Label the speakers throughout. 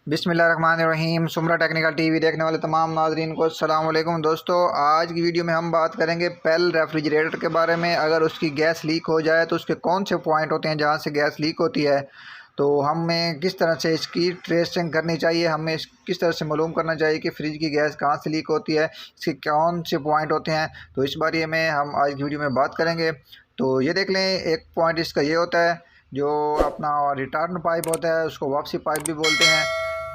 Speaker 1: बिस्मिल्लाहिर्रहमानिर्रहीम। सुमरा technical TV देखने वाले तमाम नाजरीन को अस्सलाम वालेकुम। दोस्तों, आज की वीडियो में हम बात करेंगे पेल रेफ्रिजरेटर के बारे में। अगर उसकी गैस लीक हो जाए तो उसके कौन से पॉइंट होते हैं जहां से गैस लीक होती है, तो हमें किस तरह से इसकी ट्रेसिंग करनी चाहिए, हमें किस तरह से मालूम करना चाहिए कि फ्रिज की गैस कहाँ से लीक होती है, इसके कौन से पॉइंट होते हैं, तो इस बारे में हम आज की वीडियो में बात करेंगे। तो ये देख लें, एक पॉइंट इसका ये होता है जो अपना रिटर्न पाइप होता है, उसको वापसी पाइप भी बोलते हैं।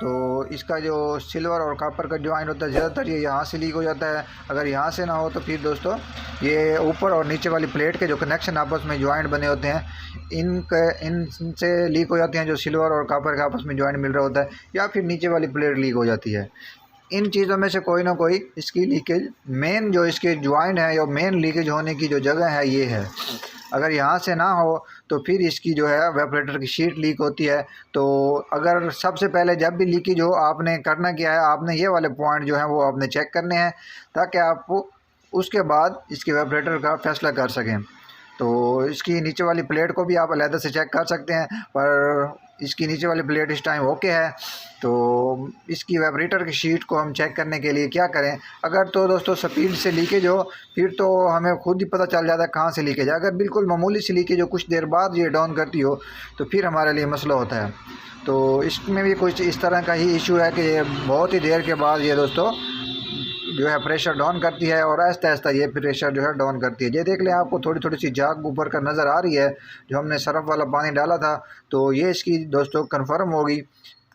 Speaker 1: तो इसका जो सिल्वर और कॉपर का जॉइंट होता है, ज़्यादातर ये यहाँ से लीक हो जाता है। अगर यहाँ से ना हो तो फिर दोस्तों ये ऊपर और नीचे वाली प्लेट के जो कनेक्शन आपस में जॉइंट बने होते हैं, इनसे लीक हो जाते हैं। जो सिल्वर और कॉपर का आपस में जॉइंट मिल रहा होता है, या फिर नीचे वाली प्लेट लीक हो जाती है। इन चीज़ों में से कोई ना कोई इसकी लीकेज, मेन जो इसके जॉइंट है या मेन लीकेज होने की जो जगह है ये है। अगर यहाँ से ना हो तो फिर इसकी जो है वेपरेटर की शीट लीक होती है। तो अगर सबसे पहले जब भी लीकेज हो, आपने करना क्या है, आपने ये वाले पॉइंट जो हैं वो आपने चेक करने हैं, ताकि आप उसके बाद इसके वेपरेटर का फैसला कर सकें। तो इसकी नीचे वाली प्लेट को भी आप अलहदा से चेक कर सकते हैं, पर इसकी नीचे वाली प्लेट इस टाइम ओके है। तो इसकी वेपरेटर की शीट को हम चेक करने के लिए क्या करें, अगर तो दोस्तों स्पीड से लीकेज हो फिर तो हमें खुद ही पता चल जाता है कहाँ से लीकेज है। अगर बिल्कुल मामूली सी लीकेज हो, कुछ देर बाद ये डाउन करती हो, तो फिर हमारे लिए मसला होता है। तो इसमें भी कुछ इस तरह का ही इशू है कि ये बहुत ही देर के बाद ये दोस्तों जो है प्रेशर डाउन करती है, और आहिस्ता आहिस्ता ये प्रेशर जो है डाउन करती है। ये देख लें, आपको थोड़ी थोड़ी सी झाग ऊपर का नज़र आ रही है। जो हमने सरफ वाला पानी डाला था, तो ये इसकी दोस्तों कंफर्म होगी,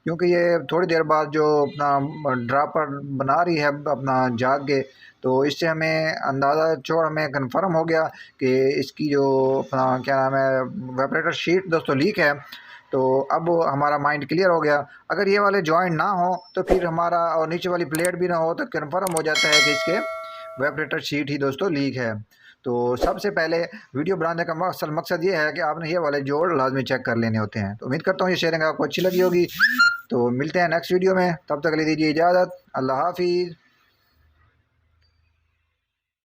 Speaker 1: क्योंकि ये थोड़ी देर बाद जो अपना ड्रापर बना रही है अपना झाग के, तो इससे हमें अंदाज़ा चौड़ हमें कंफर्म हो गया कि इसकी जो अपना क्या नाम है वेपरेटर शीट दोस्तों लीक है। तो अब हमारा माइंड क्लियर हो गया। अगर ये वाले जॉइंट ना हो तो फिर हमारा, और नीचे वाली प्लेट भी ना हो, तो कन्फर्म हो जाता है कि इसके वेपरेटर शीट ही दोस्तों लीक है। तो सबसे पहले वीडियो बनाने का मकसद ये है कि आपने ये वाले जोड़ लाजमी चेक कर लेने होते हैं। तो उम्मीद करता हूँ ये शेयरिंग आपको अच्छी लगी होगी। तो मिलते हैं नेक्स्ट वीडियो में, तब तक ले दीजिए इजाज़त। अल्लाह हाफिज़।